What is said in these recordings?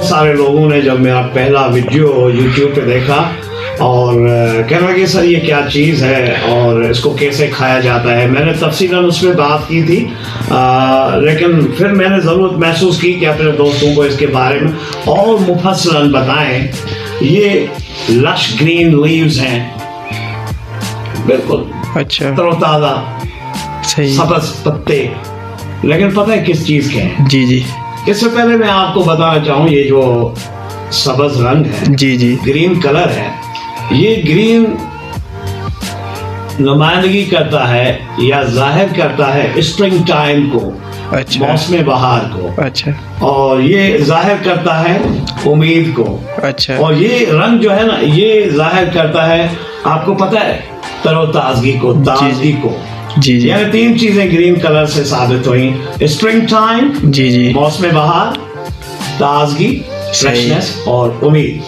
सारे लोगों ने जब मेरा पहला वीडियो YouTube पे देखा और कहने लगे सर ये क्या चीज़ है और इसको कैसे खाया जाता है। मैंने तफसीलन उसमें बात की थी, लेकिन फिर मैंने ज़रूरत महसूस की कि अपने दोस्तों को इसके बारे में और मुफस्सलन बताएं। ये लश ग्रीन लीव्स हैं, बिल्कुल अच्छा, तरोताज़ा सही, सब्ज़ पत्ते, लेकिन पता है किस चीज़ के हैं? जी जी इससे पहले मैं आपको बताना चाहूँ, ये जो सब्ज़ रंग है, जी जी, ग्रीन कलर है, ये ग्रीन नुमाइंदगी करता है या जाहिर करता है स्प्रिंग टाइम को, अच्छा मौसम बहार को, अच्छा और ये जाहिर करता है उम्मीद को। अच्छा, और ये रंग जो है ना, ये जाहिर करता है, आपको पता है, तरोताजगी को, ताजगी को। जी जी यानी तीन चीजें ग्रीन कलर से साबित हुई, स्प्रिंग टाइम, जी जी, मौसम बहार, ताजगी, फ्रेशनेस और उम्मीद।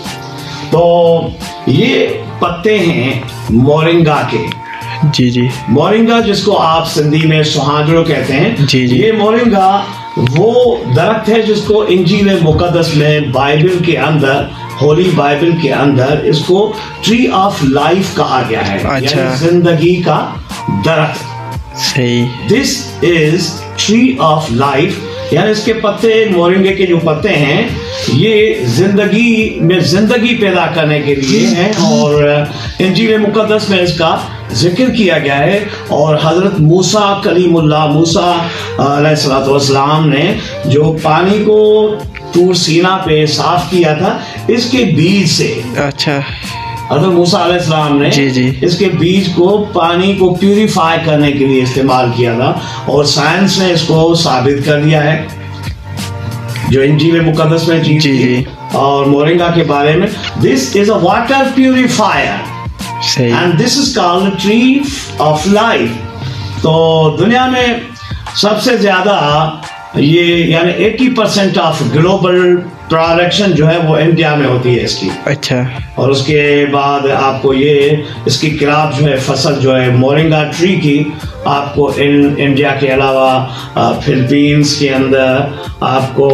तो ये पत्ते हैं मोरिंगा के। जी जी मोरिंगा जिसको आप सिंधी में सुहांजड़ो कहते हैं, जी जी, ये मोरिंगा वो दरख्त है जिसको इंजील मुकद्दस में, बाइबल के अंदर, होली बाइबल के अंदर इसको ट्री ऑफ लाइफ कहा गया है। अच्छा, यानी जिंदगी का दरख्त। सही, this is tree of life, यानी इसके पत्ते, मोरिंगे के जो पत्ते हैं, ये जिंदगी में जिंदगी पैदा करने के लिए हैं। और इंजील मुकद्दस में इसका जिक्र किया गया है। और हजरत मूसा कलीमुल्लाह, मूसा अलैहिस्सलाम ने जो पानी को तूर सीना पे साफ किया था, इसके बीज से, अच्छा, हजरत मूसा अलैहिस्सलाम ने जी जी, इसके बीज को पानी को प्यूरिफाई करने के लिए इस्तेमाल किया था। और साइंस ने इसको साबित कर दिया है, जो इंजील मुकद्दस में चीज जी जी, और मोरिंगा के बारे में, this is a water purifier सही, and this is called tree of life. तो दुनिया में सबसे ज्यादा ये यानी 80% ऑफ ग्लोबल प्रोडक्शन जो है वो इंडिया में होती है इसकी। अच्छा, और उसके बाद आपको ये इसकी क्रॉप जो है, फसल जो है मोरिंगा ट्री की, आपको इंडिया के अलावा फिलीपींस के अंदर, आपको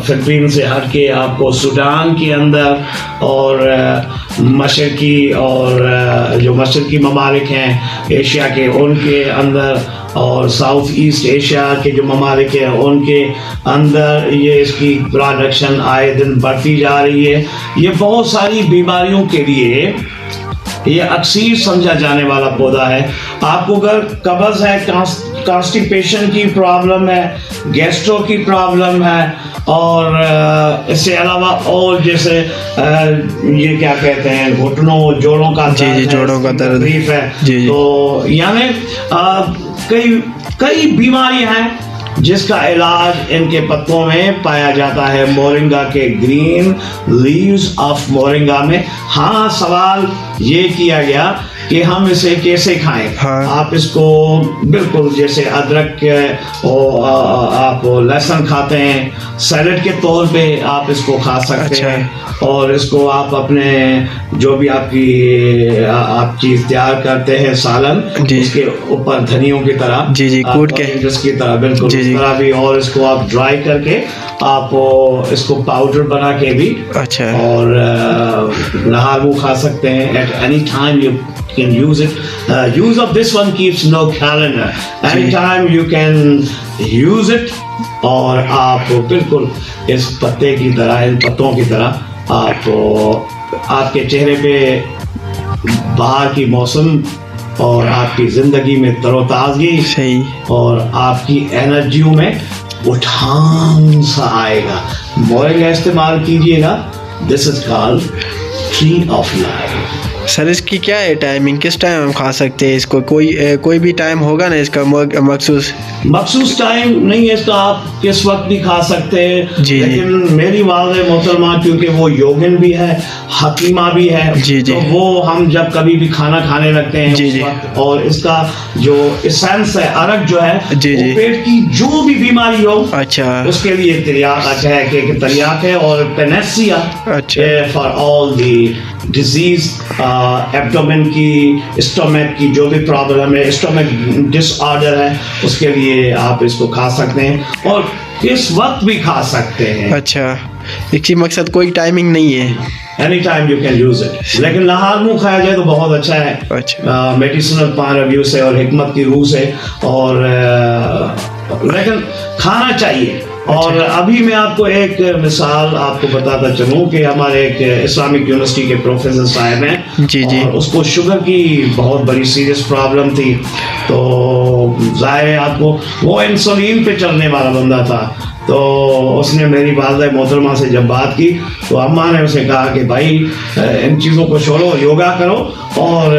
फिलीपीन से हट के आपको सूडान के अंदर, और मशरकी और जो मशरकी ममालिक हैं एशिया के, उनके अंदर, और साउथ ईस्ट एशिया के जो ममालिक हैं उनके अंदर ये इसकी प्रोडक्शन आए दिन बढ़ती जा रही है। ये बहुत सारी बीमारियों के लिए ये अक्सर समझा जाने वाला पौधा है। आपको अगर कब्ज है, कॉन्स्टिपेशन की प्रॉब्लम है, गैस्ट्रो की प्रॉब्लम है, और इससे अलावा और जैसे ये क्या कहते हैं, घुटनों जोड़ों का जी जी, जोड़ों का दर्द है, जी जी, तो यानी कई बीमारियां हैं जिसका इलाज इनके पत्तों में पाया जाता है, मोरिंगा के ग्रीन लीव्स ऑफ मोरिंगा में। हाँ, सवाल ये किया गया कि हम इसे कैसे खाएं। हाँ। आप इसको बिल्कुल जैसे अदरक और आप लहसुन खाते हैं, सैलेड के तौर पे आप इसको खा सकते अच्छा। हैं। और इसको आप अपने जो भी आप चीज तैयार करते हैं, सालन, उसके ऊपर धनियों की तरह, जी जी, कूट के जिसकी तरह बिल्कुल जी जी, तरह भी, और इसको आप ड्राई करके आप इसको पाउडर बना के भी, अच्छा, और नहार मुँह खा सकते हैं। At any time you can use it. Use of this one keeps no calendar. Anytime you can use it. और आप बिल्कुल इस पत्ते की तरह, इन पत्तों की तरह आपके चेहरे पे बाहर की मौसम और आपकी जिंदगी में तरोताजगी, सही, और आपकी एनर्जियों में उठान सा आएगा। मोरिंगा इस्तेमाल कीजिएगा। This is called tree of life. Sir इसकी क्या है टाइमिंग, किस टाइम हम खा सकते हैं इसको? कोई भी टाइम होगा ना इसका मखसूस टाइम नहीं है इसका, आप किस वक्त भी खा सकते हैं। जी, लेकिन मेरी वालिदा मोहतरमा क्योंकि वो योगिन भी है, हकीमा भी है, जी, जी, तो वो हम जब कभी भी खाना खाने लगते हैं जी, उस जी, वक्त, और इसका जो एसेंस है, अरक जो है, जी, जी, पेट की जो भी बीमारी हो, अच्छा, उसके लिए तरियाक है। और Panacea for all the disease, abdomen की, स्टोमक की जो भी प्रॉब्लम है, स्टोमक डिसऑर्डर है, उसके लिए आप इसको खा सकते हैं। और किस वक्त भी खा सकते हैं। अच्छा, इसकी मकसद कोई टाइमिंग नहीं है। Any time you can use it, लेकिन नहार मुंह खाया जाए तो बहुत अच्छा है। अच्छा, मेडिसिनल पॉइंट ऑफ व्यू से और हिकमत की रूह से, और लेकिन खाना चाहिए। और अभी मैं आपको एक मिसाल आपको बताता चलूं कि हमारे एक इस्लामिक यूनिवर्सिटी के प्रोफेसर साहब हैं, जी जी, और उसको शुगर की बहुत बड़ी सीरियस प्रॉब्लम थी। तो जाहिर है आपको, वो इंसुलिन पे चलने वाला बंदा था। तो उसने मेरी वालिदा मोहतरमा से जब बात की तो अम्मा ने उसे कहा कि भाई इन चीज़ों को छोड़ो, योगा करो और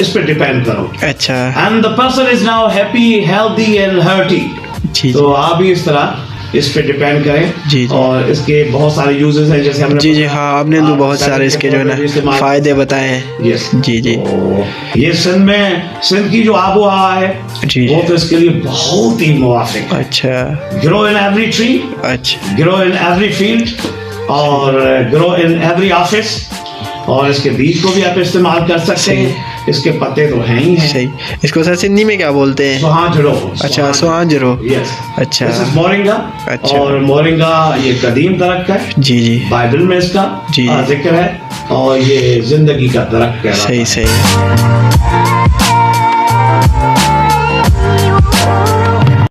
इस पे डिपेंड करो। अच्छा, and the person is now happy, healthy and hearty. जी तो आप भी इस तरह इस पे डिपेंड करें। जी जी, और इसके बहुत सारे यूजेस हैं, जैसे हमने जी जी, हाँ, आपने तो बहुत सारे इसके जो है ना फायदे बताए हैं। यस जी जी, तो ये सिंध की जो आबो हवा है जी, वो तो इसके लिए बहुत ही मुवाफिक है। अच्छा ग्रो इन एवरी ट्री, अच्छा, ग्रो इन एवरी फील्ड और ग्रो इन एवरी ऑफिस। और इसके बीज को भी आप इस्तेमाल कर सकते हैं, इसके पत्ते तो हैं ही हैं। सही। इसको सर सिंधी में क्या बोलते हैं? सुहांजरो। अच्छा, सुहांजरो। यस, अच्छा, दिस इज मोरिंगा। अच्छा। और मोरिंगा ये कदीम दरख्त है, जी जी, बाइबल में इसका जी। जिक्र है, और ये जिंदगी का दरख्त है। सही सही।